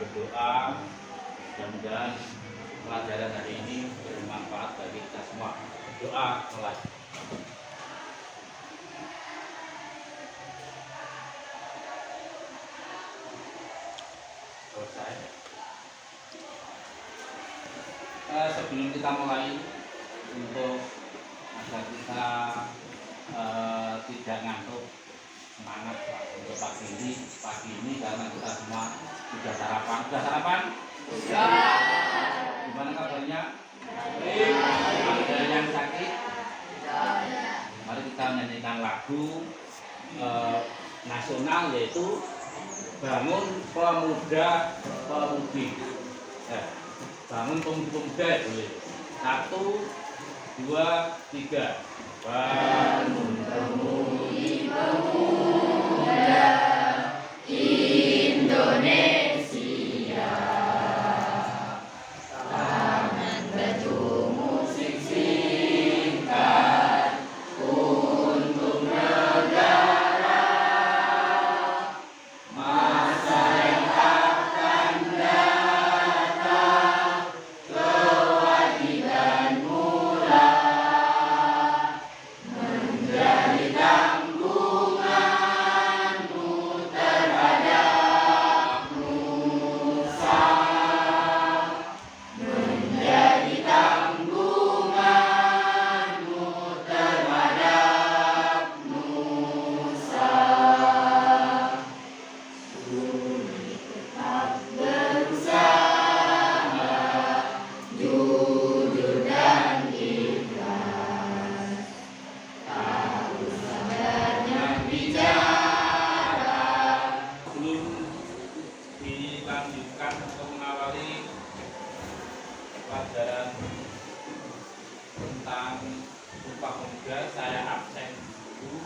berdoa mudah-mudahan pelajaran hari ini bermanfaat bagi kita semua. Doa mulai. Selesai. Sebelum kita mulai, untuk agar kita tidak ngantuk, semangat untuk pagi ini karena kita semua sudah sarapan. Sudah sarapan? Sudah. Gimana kabarnya? Ada yang sakit? Mari kita menyanyikan lagu nasional, yaitu Bangun Pemuda Pemudi. Bangun pemuda ya boleh. 1, 2, 3. Bangun pemudi pemuda Indonesia. Tangan baju musik singkat untuk negara. Masa yang akan datang, kewajiban mula menjadi tanggunganmu terhadap nusa, menjadi tanggunganmu terhadap nusa. Tetap berusaha, jujur dan ikhlas, tahu sabarnya bicara. Sebelum dilanjutkan untuk mengawali pelajaran tentang Sumpah Pemuda, saya absen dulu.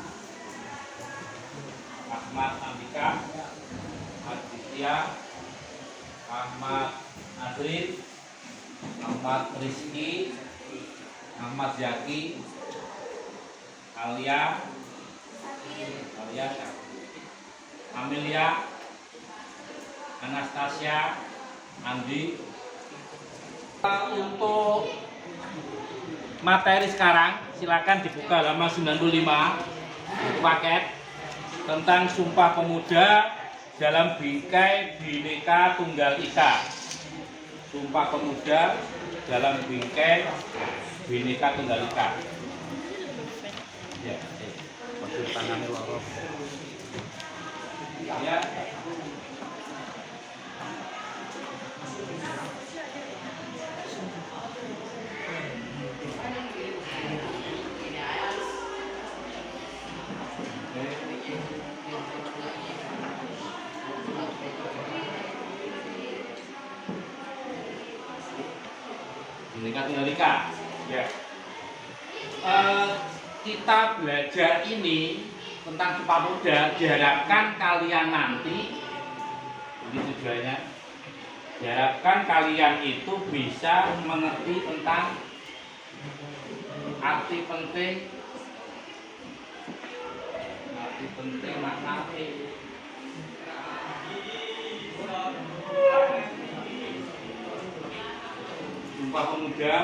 Ahmad Andika, Aditya, Ahmad Adrin, Ahmad Rizky, Ahmad Zaki, Alia, Amelia, Anastasia, Andi. Untuk materi sekarang silakan dibuka halaman 95, buku paket tentang Sumpah Pemuda dalam Bingkai Bhinneka Tunggal Ika. Sumpah Pemuda dalam Bingkai Bhinneka Tunggal Ika. Ya, maksud tangannya loro. Ya. Bhinneka Tunggal Ika. Ya. Kita belajar ini tentang Sumpah Pemuda, diharapkan kalian nanti, ini tujuannya, diharapkan kalian itu bisa mengerti tentang arti penting makna Sumpah Pemuda.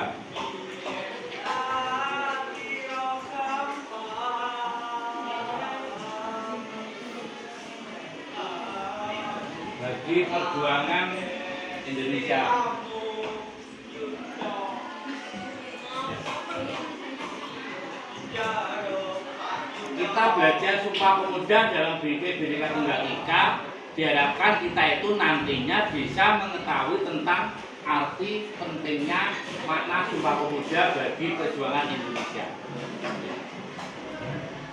Bagi perjuangan Indonesia. Kita belajar Sumpah Pemuda dalam Bingkai Bhinneka Tunggal Ika, diharapkan kita itu nantinya bisa mengetahui tentang arti pentingnya makna Sumpah Pemuda bagi perjuangan Indonesia.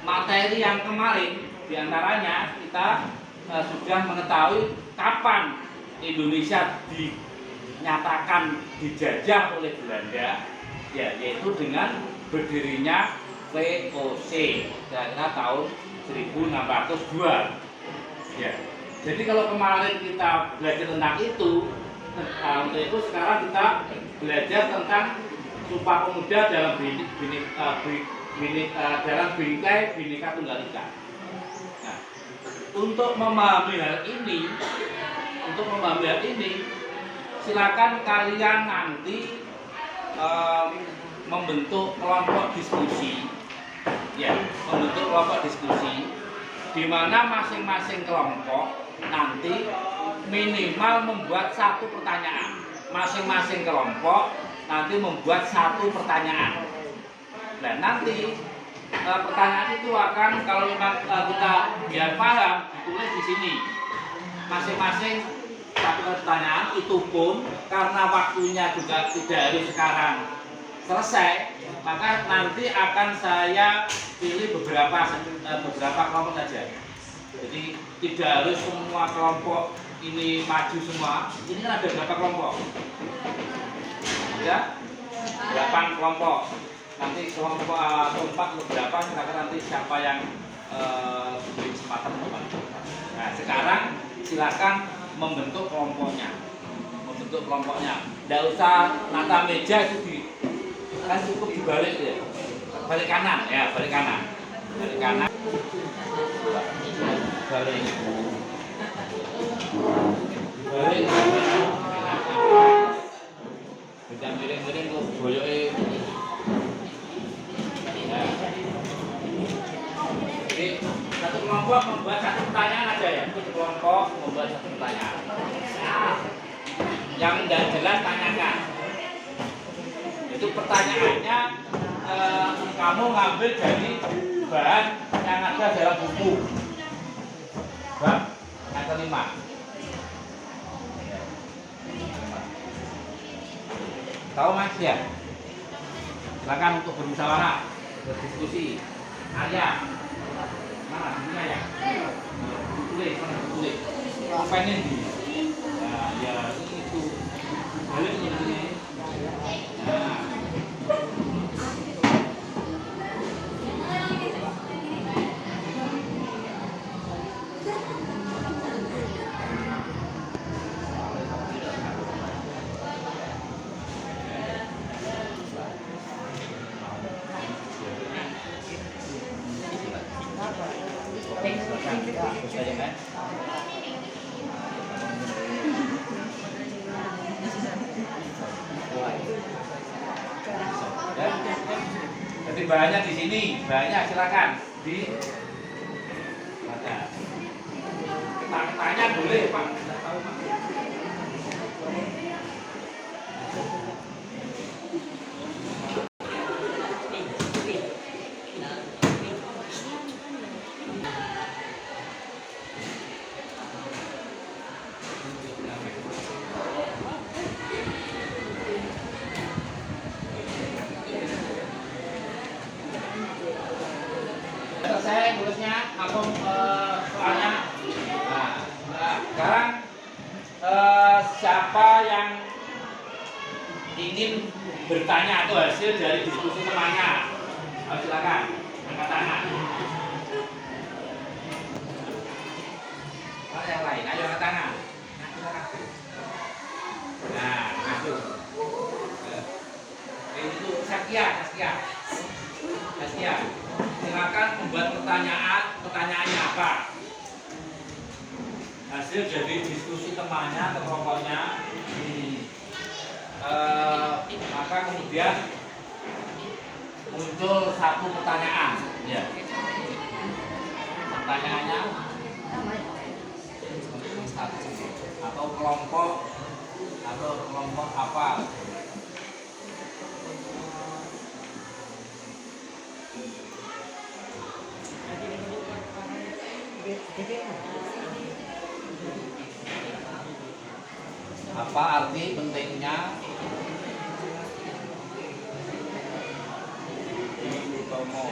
Materi yang kemarin diantaranya kita sudah mengetahui kapan Indonesia dinyatakan dijajah oleh Belanda, ya, yaitu dengan berdirinya VOC kira-kira tahun 1602. Ya. Jadi kalau kemarin kita belajar tentang itu, untuk itu sekarang kita belajar tentang Sumpah Pemuda dalam Bingkai Bhinneka Tunggal Ika. Nah, untuk memahami hal ini, untuk memahami hal ini, silakan kalian nanti membentuk kelompok diskusi, ya, membentuk kelompok diskusi, di mana masing-masing kelompok nanti minimal membuat satu pertanyaan. Masing-masing kelompok nanti membuat satu pertanyaan. Nah, nanti pertanyaan itu akan, kalau memang kita biar paham, ditulis di sini. Masing-masing satu pertanyaan, itu pun karena waktunya juga tidak harus sekarang selesai, maka nanti akan saya pilih beberapa kelompok saja. Jadi tidak harus semua kelompok ini maju semua. Ini kan ada berapa kelompok? Ya, 8 kelompok. Nanti kelompok keempat berapa? Silakan nanti siapa yang beri kesempatan teman. Nah, sekarang silakan membentuk kelompoknya. Membentuk kelompoknya. Tidak usah nata meja itu kan cukup dibalik ya. Balik kanan ya, balik kanan. Balik kanan. Balik. Balik. Bisa miring-miring kok boyoke. Nah. Jadi satu kelompok membuat satu pertanyaan aja ya. Satu kelompok membuat satu pertanyaan. Yang tidak jelas tanyakan. Itu pertanyaannya kamu ngambil dari bahan yang ada dalam buku. Bab yang kelima. Tahu Mas ya? Silakan untuk bermusyawarah, berdiskusi. Ayah, mana bunyinya ya? Tulis, mana tulis? Pengen di. Ya itu. Balik ini. Nah. Jadi bahannya di sini, bahannya silakan di baca. Tanya boleh Pak, tidak tahu Pak. Selesai tulisnya, apa soalnya? Nah, sekarang siapa yang ingin bertanya atau hasil dari diskusi temannya? Silakan angkat tangan. Yang lain, ayo angkat tangan. Nah, masuk. Itu Saskia. Silakan membuat pertanyaannya apa? Hasil dari diskusi temannya atau kelompoknya ini. Maka kemudian muncul satu pertanyaan, ya. Pertanyaannya atau kelompok apa? Apa arti pentingnya Utomo?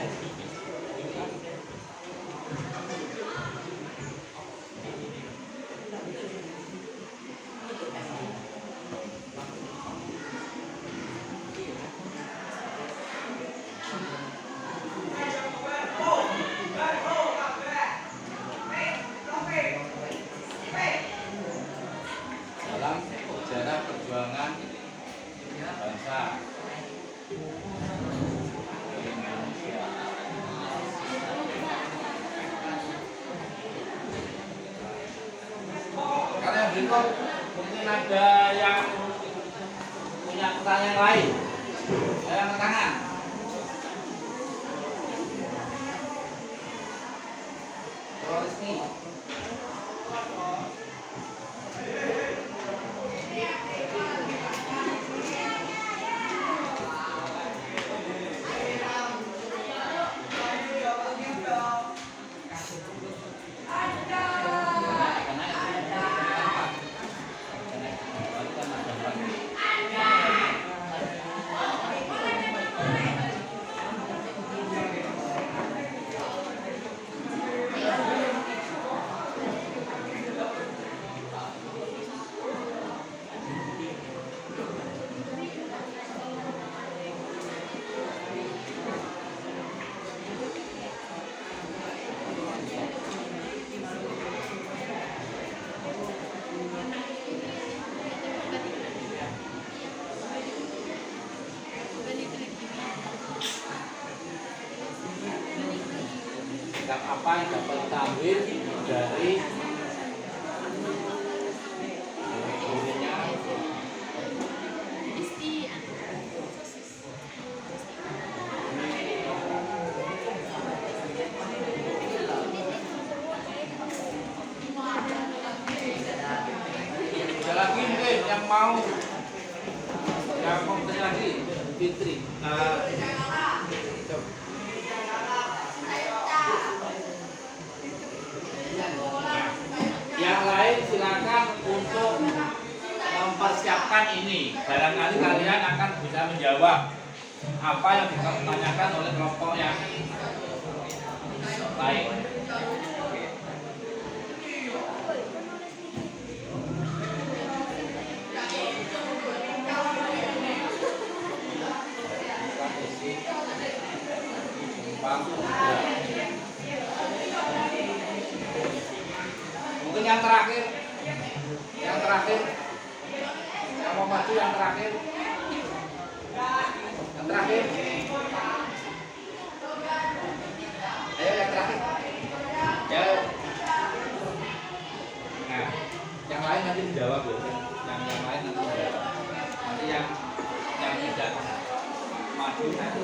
Dalam sejarah perjuangan bangsa Indonesia. kok mungkin ada yang punya pertanyaan lain. Saya angkat tangan. Terus nih. Sikap apa yang dapat kita ambil dari dirinya? Ada lagi mungkin yang mau bertanya lagi, Fitri. Yang lain silakan untuk mempersiapkan ini. Barangkali kalian akan bisa menjawab apa yang ditanyakan oleh kelompok yang lain. Mungkin yang terakhir, yang mau maju yang terakhir, ayo yang terakhir, ya. Nah, yang lain nanti dijawab ya, yang lain nanti dijawab. Nanti yang tidak maju nanti.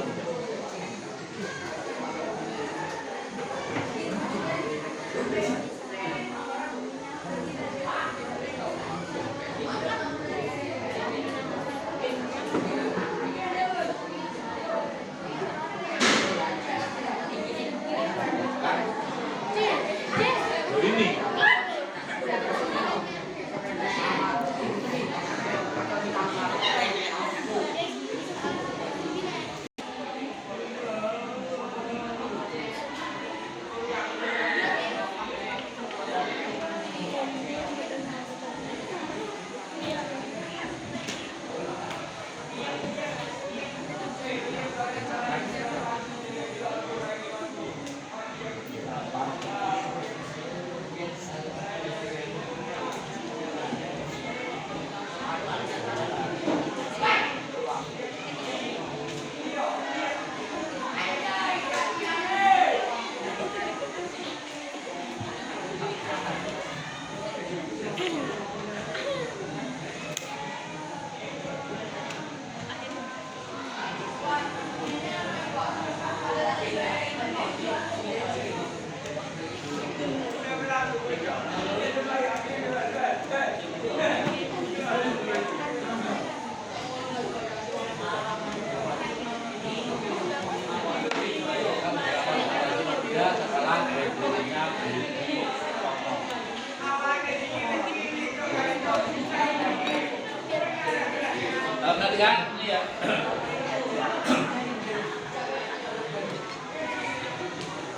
Perhatikan ini ya.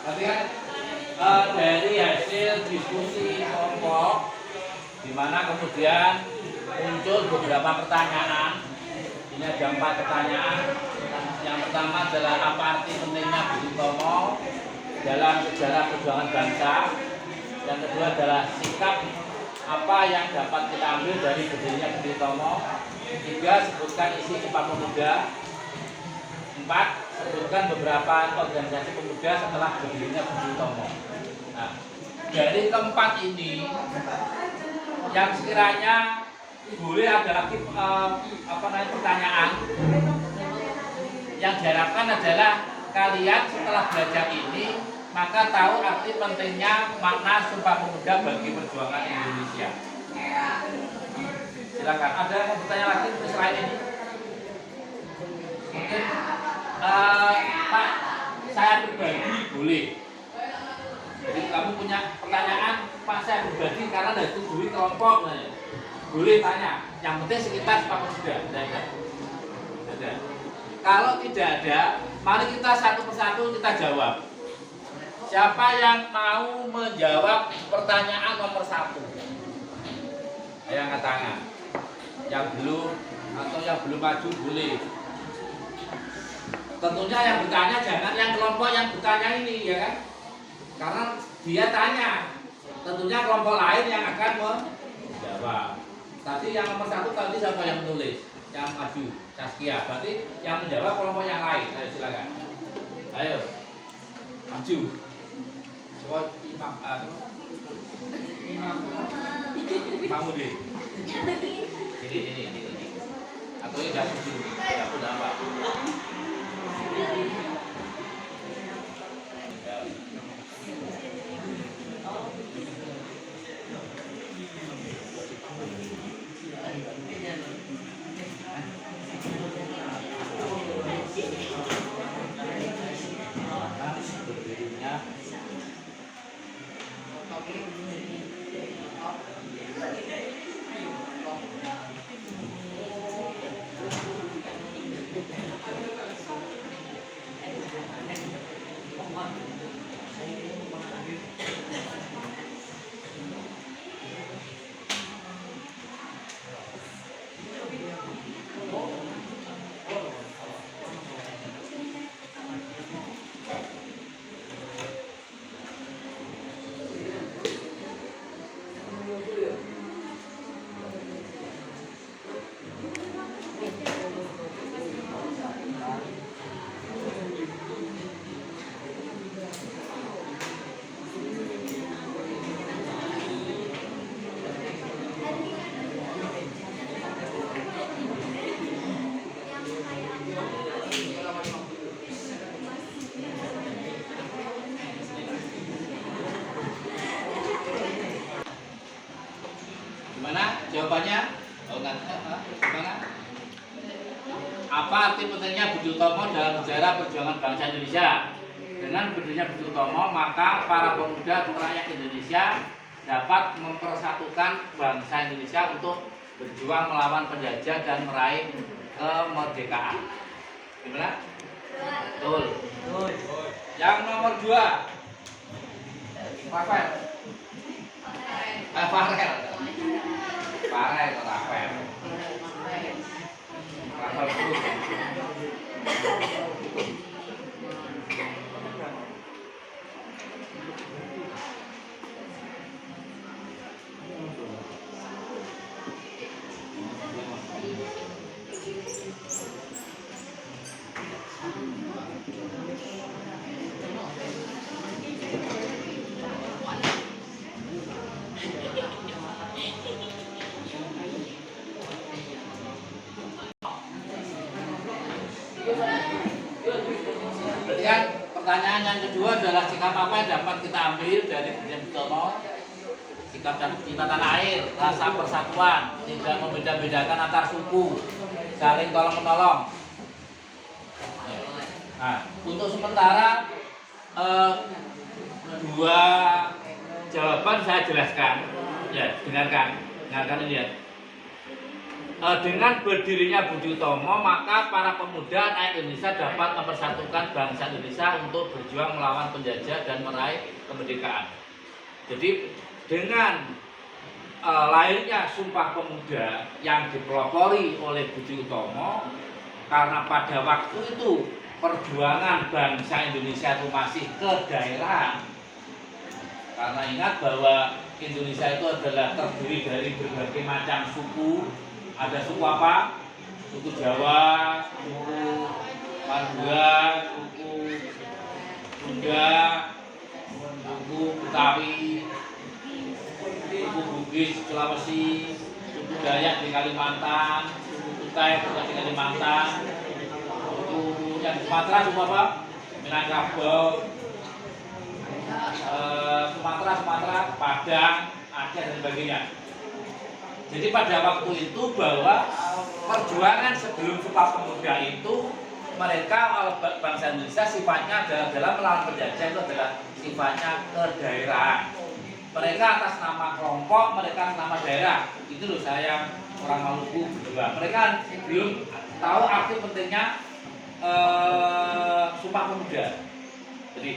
Perhatikan dari hasil diskusi kelompok, di mana kemudian muncul beberapa pertanyaan. Ini ada 4 pertanyaan. Yang pertama adalah apa arti pentingnya Budi Utomo dalam sejarah perjuangan bangsa. Yang kedua adalah sikap apa yang dapat kita ambil dari berdirinya Budi Utomo. 3. Sebutkan isi Sumpah Pemuda. 4. Sebutkan beberapa organisasi pemuda setelah berdirinya Budi Utomo. Nah, dari keempat ini yang sekiranya boleh ada lagi pertanyaan. Yang diharapkan adalah kalian setelah belajar ini maka tahu arti pentingnya makna Sumpah Pemuda bagi perjuangan Indonesia. Silakan. Ada yang mau bertanya lagi selain ini? Mungkin Pak, saya pribadi boleh. Jadi kamu punya pertanyaan, Pak, saya pribadi karena dari setujui kelompok, boleh tanya. Yang penting sekitar Sumpah Pemuda. Ada. Kalau tidak ada, mari kita satu persatu kita jawab. Siapa yang mau menjawab pertanyaan nomor 1? Ayo angkat tangan. Yang belum atau yang belum maju boleh. Tentunya yang bertanya jangan yang kelompok yang bertanya ini, ya kan? Karena dia tanya. Tentunya kelompok lain yang akan menjawab. Tadi yang nomor 1 tadi siapa yang menulis? Yang maju, Saskia. Berarti yang menjawab kelompok yang lain. Ayo silakan. Ayo. Maju. Mamudi. Ini. Atau ini enggak setuju. Enggak udah apa. Jawabannya, gimana? Apa arti pentingnya Budi Utomo dalam sejarah perjuangan bangsa Indonesia? Dengan berdirinya Budi Utomo, maka para pemuda rakyat Indonesia dapat mempersatukan bangsa Indonesia untuk berjuang melawan penjajah dan meraih kemerdekaan. Gimana? Betul. Yang nomor 2, Farel. Farel atau Rafael? Rafael Cruz. Kemudian pertanyaan yang kedua adalah sikap apa yang dapat kita ambil dari Budi Utomo? Sikap dan cinta tanah air, rasa persatuan, tidak membeda-bedakan antar suku, saling tolong menolong. Nah, untuk sementara 2 jawaban saya jelaskan. Ya, dengarkan ini ya. Dengan berdirinya Budi Utomo, maka para pemuda rakyat Indonesia dapat mempersatukan bangsa Indonesia untuk berjuang melawan penjajah dan meraih kemerdekaan. Jadi dengan lahirnya Sumpah Pemuda yang dipelopori oleh Budi Utomo, karena pada waktu itu perjuangan bangsa Indonesia itu masih kedaerahan. Karena ingat bahwa Indonesia itu adalah terdiri dari berbagai macam suku. Ada suku apa? Suku Jawa, suku Madura, suku Sunda, suku Betawi, suku Bugis di Sulawesi, suku Dayak di Kalimantan, suku Kutai juga di Kalimantan, suku yang Sumatera suku apa? Minangkabau, Sumatera, Padang, Aceh dan sebagainya. Jadi pada waktu itu bahwa perjuangan sebelum Sumpah Pemuda itu mereka bangsa Indonesia sifatnya adalah dalam melawan penjajah itu adalah sifatnya kedaerahan. Mereka atas nama kelompok, mereka atas nama daerah. Itu loh saya orang Maluku berdua. Mereka belum tahu arti pentingnya Sumpah Pemuda. Jadi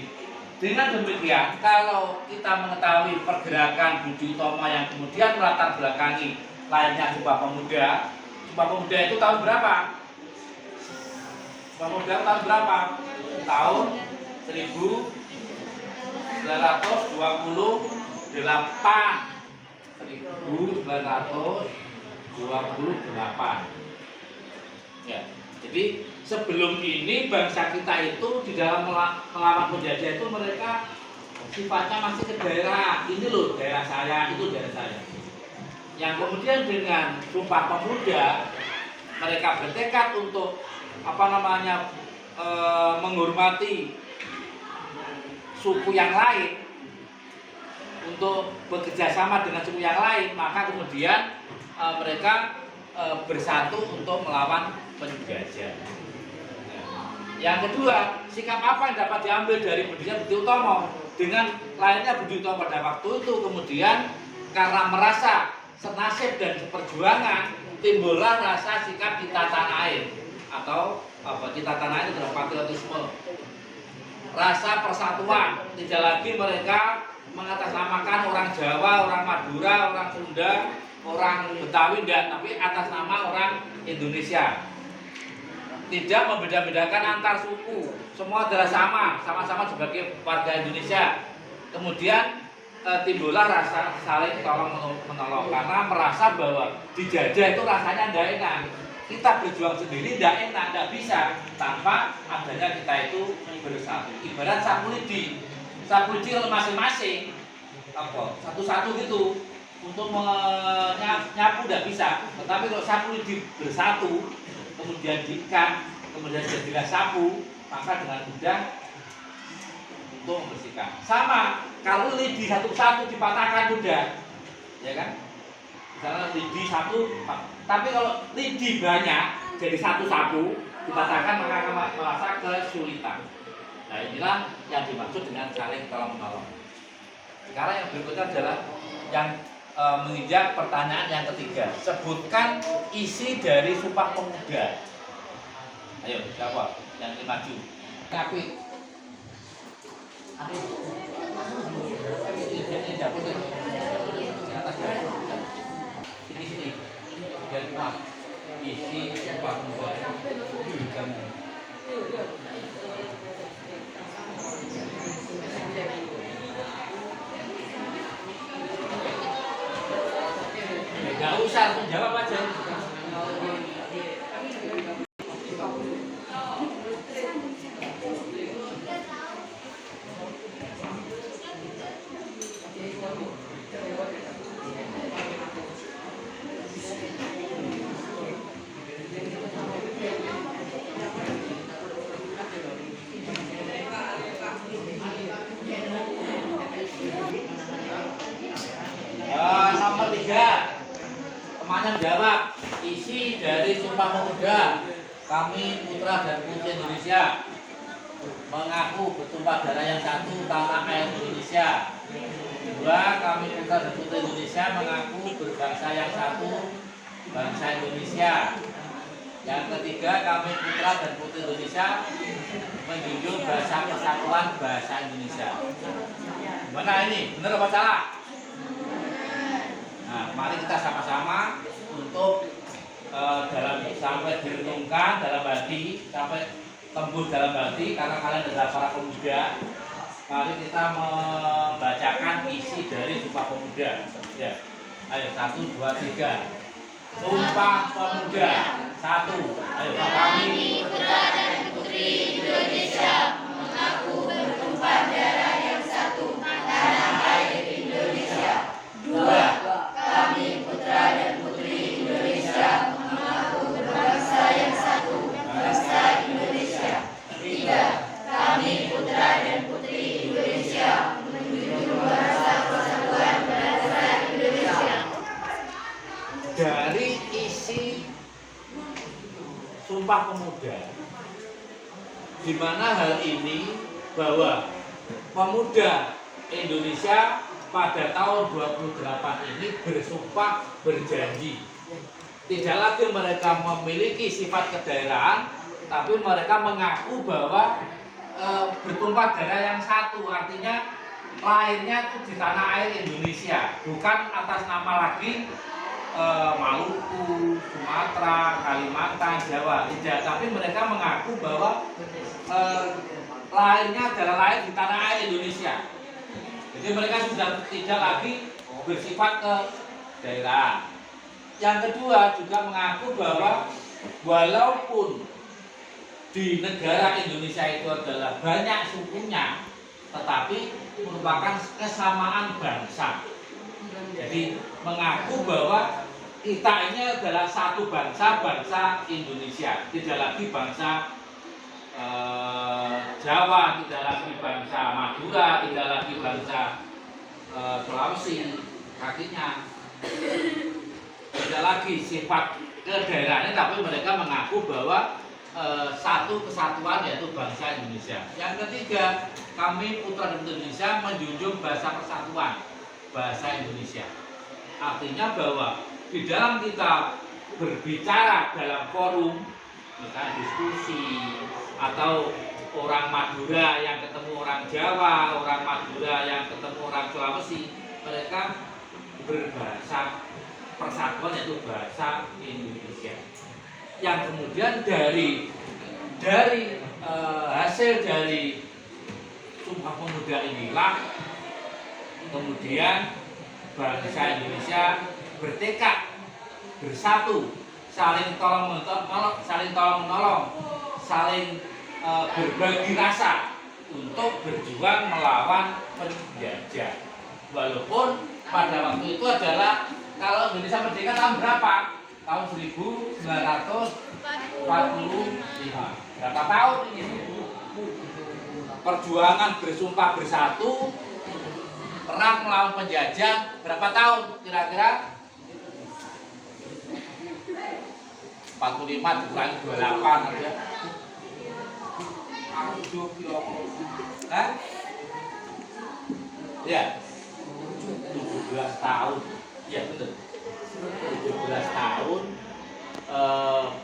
dengan demikian, kalau kita mengetahui pergerakan Budi Utomo yang kemudian melatar belakangi lainnya Sumpah Pemuda itu tahun berapa? Sumpah Pemuda tahun berapa? Tahun 1928. Ya. Jadi sebelum ini bangsa kita itu di dalam melawan penjajah itu mereka sifatnya masih ke daerah. Ini loh daerah saya, itu daerah saya. Yang kemudian dengan Sumpah Pemuda mereka bertekad untuk menghormati suku yang lain, untuk bekerja sama dengan suku yang lain, maka kemudian mereka bersatu untuk melawan penjajah. Yang kedua, sikap apa yang dapat diambil dari Budi Utomo dengan lainnya Budi Utomo pada waktu itu, kemudian karena merasa senasib dan seperjuangan, timbullah rasa sikap cinta tanah air atau cinta tanah air adalah patriotisme, rasa persatuan. Tidak lagi mereka mengatasnamakan orang Jawa, orang Madura, orang Sunda, orang Betawi, enggak, tapi atas nama orang Indonesia. Tidak membeda-bedakan antar suku, semua adalah sama-sama sebagai warga Indonesia. Kemudian timbullah rasa saling tolong menolong karena merasa bahwa dijajah itu rasanya tidak enak. Kita berjuang sendiri tidak enak, tidak bisa tanpa adanya kita itu bersatu. Ibarat sapu lidi kalau masing-masing satu-satu gitu untuk menyapu tidak bisa. Tetapi kalau sapu lidi bersatu, kemudian diikat, kemudian jadilah sapu, maka dengan mudah untuk membersihkan. Sama, kalau lidi satu-satu dipatahkan mudah, ya kan? Misalnya lidi satu, tapi kalau lidi banyak jadi satu sapu dipatahkan maka akan merasa kesulitan. Nah inilah yang dimaksud dengan saling tolong menolong. Sekarang yang berikutnya adalah yang menginjak pertanyaan yang ketiga. Sebutkan isi dari Sumpah Pemuda. Ayo, siapa yang ingin maju? Tapi ini biar kuat. Isi Sumpah Pemuda. Gak usah menjawab aja. Nomor 3. Temannya jawab isi dari Sumpah Pemuda. Kami putra dan putri Indonesia mengaku bertumpah darah yang satu tanah air Indonesia. 2. Kami putra dan putri Indonesia mengaku berbangsa yang satu bangsa Indonesia. Yang ketiga, kami putra dan putri Indonesia menjunjung bahasa persatuan bahasa Indonesia. Gimana ini? Benar apa salah? Nah, mari kita sama-sama untuk sampai direnungkan dalam hati, sampai tembus dalam hati, karena kalian adalah para pemuda. Mari kita membacakan isi dari Sumpah Pemuda. Ya, ayo 1, 2, 3. Sumpah Pemuda. 1. Ayo kami putra dan putri Indonesia mengaku bertumpah darah yang satu tanah air Indonesia. 2. Sumpah Pemuda, di mana hal ini bahwa pemuda Indonesia pada tahun 28 ini bersumpah berjanji tidak lagi mereka memiliki sifat kedaerahan, tapi mereka mengaku bahwa bertumpah darah yang satu, artinya lahirnya itu di tanah air Indonesia, bukan atas nama lagi Maluku, Sumatera, Kalimantan, Jawa, tidak, tapi mereka mengaku bahwa lahirnya adalah lahir di tanah air Indonesia. Jadi mereka sudah tidak lagi bersifat ke daerah. Yang kedua juga mengaku bahwa walaupun di negara Indonesia itu adalah banyak sukunya, tetapi merupakan kesamaan bangsa. Jadi mengaku bahwa kita ini adalah satu bangsa, bangsa Indonesia, tidak lagi bangsa Jawa, tidak lagi bangsa Madura, tidak lagi bangsa Sulawesi, kakinya tidak lagi sifat kedaerahannya, tapi mereka mengaku bahwa satu kesatuan yaitu bangsa Indonesia. Yang ketiga, kami Putra Deputi Indonesia menjunjung bahasa persatuan, bahasa Indonesia. Artinya bahwa di dalam kita berbicara dalam forum, misalnya diskusi, atau orang Madura yang ketemu orang Jawa, orang Madura yang ketemu orang Sulawesi, mereka berbahasa persatuan yaitu bahasa Indonesia. Yang kemudian dari hasil dari Sumpah Pemuda inilah kemudian bangsa Indonesia bertekad bersatu, saling tolong menolong, saling berbagi rasa untuk berjuang melawan penjajah. Walaupun pada waktu itu adalah, kalau Indonesia merdeka tahun berapa? Tahun 1945. Berapa tahun ini? Perjuangan bersumpah bersatu, perang melawan penjajah, berapa tahun kira-kira? 45 dikurangi 28 aja. Hah? Ya, 17 tahun. Ya betul. 17 tahun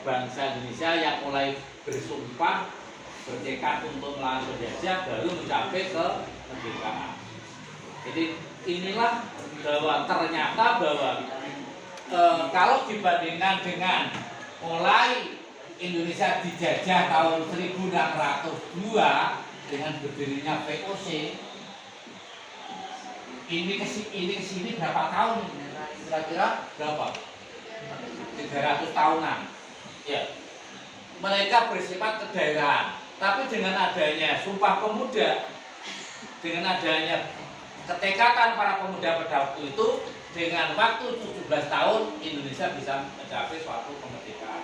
bangsa Indonesia yang mulai bersumpah bertekad untuk melawan penjajah baru mencapai ke kemerdekaan. Jadi inilah bahwa ternyata bahwa kalau dibandingkan dengan mulai Indonesia dijajah tahun 1602 dengan berdirinya VOC, ini kesini berapa tahun? Kira-kira berapa? 300 tahunan. Ya. Mereka bersifat kedaerahan, tapi dengan adanya Sumpah Pemuda, dengan adanya ketekatan para pemuda pada waktu itu, dengan waktu 17 tahun Indonesia bisa mencapai suatu kemerdekaan.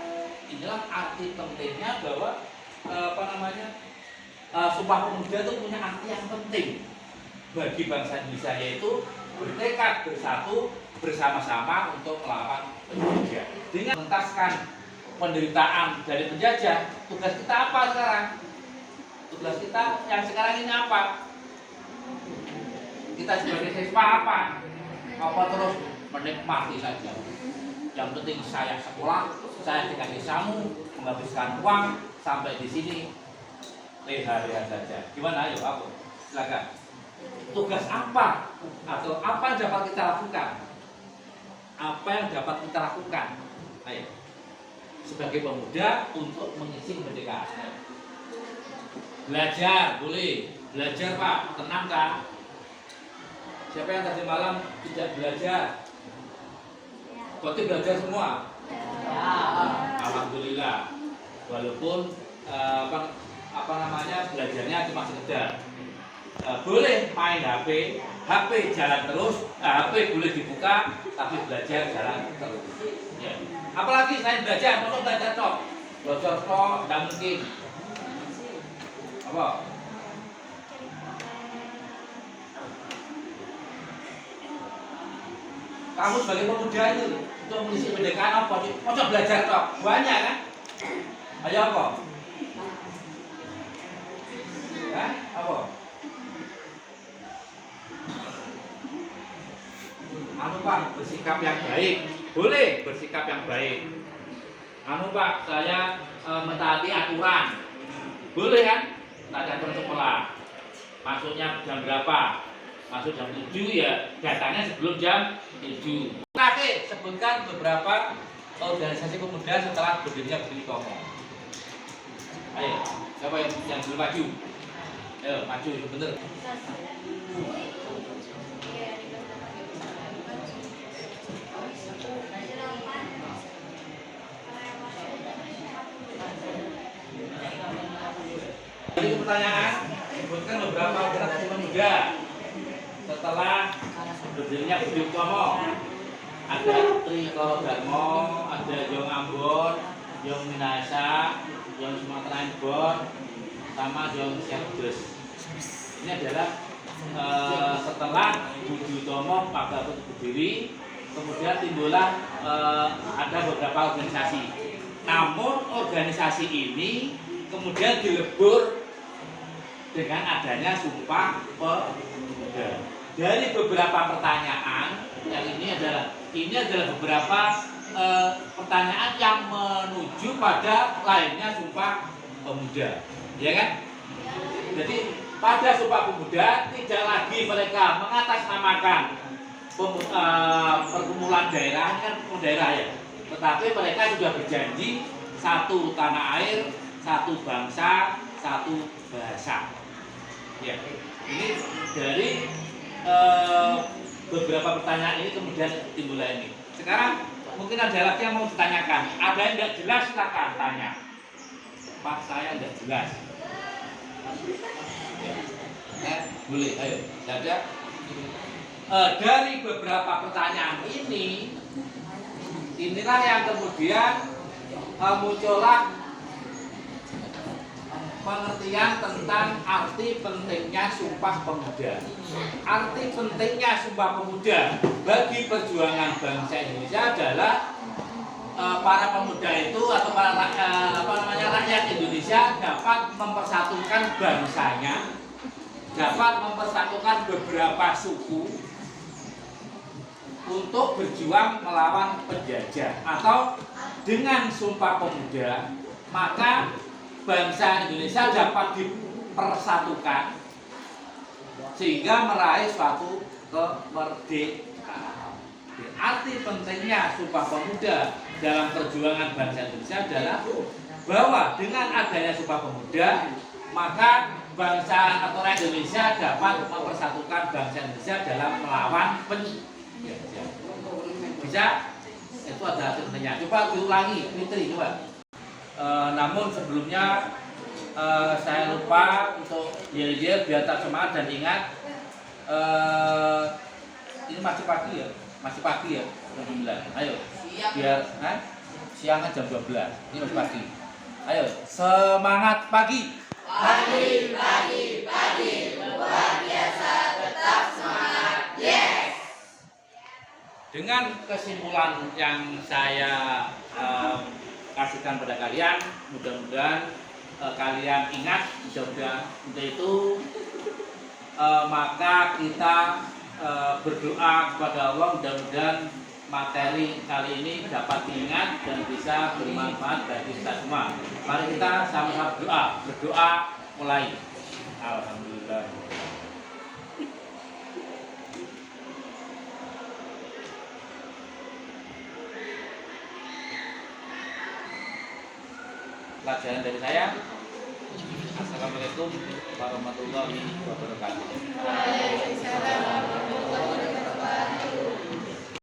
Inilah arti pentingnya bahwa Sumpah Pemuda itu punya arti yang penting bagi bangsa Indonesia, yaitu bertekad bersatu bersama-sama untuk melawan penjajah. Dengan mengentaskan penderitaan dari penjajah, tugas kita apa sekarang? Tugas kita yang sekarang ini apa? Kita sebagai siswa apa? Apa terus menikmati saja? Yang penting saya sekolah, saya dikasih samu, menghabiskan uang sampai di sini, leha-leha saja. Gimana? Ayo, aku silakan. Tugas apa atau apa yang dapat kita lakukan? Apa yang dapat kita lakukan? Ayo, sebagai pemuda untuk mengisi kemerdekaan. Belajar, boleh. Belajar Pak, tenang kan? Siapa yang tadi malam tidak belajar? Berarti belajar semua? Ya. Alhamdulillah. Walaupun belajarnya cuma sekedar. Boleh main HP jalan terus, HP boleh dibuka, tapi belajar jalan terus. Ya. Apalagi saya belajar, mau belajar tok, tidak mungkin. Apa? Kamu sebagai pemuda itu untuk mengisi kemerdekaan apa? Mau belajar tok, banyak kan? Ayo apa? Hah? Apa? Anu Pak, bersikap yang baik. Boleh bersikap yang baik. Anu Pak, saya mentaati aturan. Boleh kan? Taati aturan sekolah. Masuknya jam berapa? Masuk jam 7 ya. Datangnya sebelum jam 7. Oke, sebutkan beberapa organisasi pemuda setelah berdirinya Budi Utomo. Ayo, siapa yang dulu maju? Ayo, maju itu bener. Jadi pertanyaan, sebutkan beberapa organisasi pemuda setelah berdirinya Budi Utomo. Ada Tri Kolo Darmo, ada Yong Ambon, Yong Minahasa, Yong Sumatera Ambon, sama Yong Syekh. Ini adalah setelah Budi Utomo pada waktu berdiri, kemudian timbullah ada beberapa organisasi. Namun organisasi ini kemudian dilebur dengan adanya Sumpah Pemuda. Dari beberapa pertanyaan yang ini adalah beberapa pertanyaan yang menuju pada lainnya Sumpah Pemuda, ya kan? Jadi pada Sumpah Pemuda tidak lagi mereka mengatasnamakan perkumpulan daerah, ini kan perkumpulan daerah ya, tetapi mereka sudah berjanji satu tanah air, satu bangsa, satu bahasa. Ya, ini dari beberapa pertanyaan ini kemudian timbul ini. Sekarang mungkin ada lagi yang mau ditanyakan. Ada yang tidak jelas silakan tanya. Pak, saya tidak jelas. Boleh, ayo. Ada. Dari beberapa pertanyaan ini, inilah yang kemudian muncullah pengertian tentang arti pentingnya Sumpah Pemuda. Arti pentingnya Sumpah Pemuda bagi perjuangan bangsa Indonesia adalah para pemuda itu atau para rakyat Indonesia dapat mempersatukan bangsanya, dapat mempersatukan beberapa suku untuk berjuang melawan penjajah. Atau dengan Sumpah Pemuda maka bangsa Indonesia dapat dipersatukan sehingga meraih suatu kemerdekaan. Arti pentingnya Sumpah Pemuda dalam perjuangan bangsa Indonesia adalah bahwa dengan adanya Sumpah Pemuda maka bangsa atau rakyat Indonesia dapat mempersatukan bangsa Indonesia dalam melawan penjajah. Bisa? Itu adalah arti pentingnya. Coba diulangi, Fitri, coba. Namun sebelumnya saya lupa untuk biar tak semangat dan ingat ini masih pagi ya, jam 9. Ayo, biar siang jam 12. Ini masih pagi. Ayo, semangat pagi. Pagi, luar biasa, tetap semangat. Yes. Dengan kesimpulan yang saya kasihkan pada kalian, mudah-mudahan kalian ingat, mudah-mudahan untuk itu maka kita berdoa kepada Allah, mudah-mudahan materi kali ini dapat diingat dan bisa bermanfaat bagi kita semua. Mari kita sama-sama berdoa mulai. Alhamdulillah. Pelajaran dari saya. Assalamualaikum warahmatullahi wabarakatuh. Waalaikumsalam warahmatullahi wabarakatuh.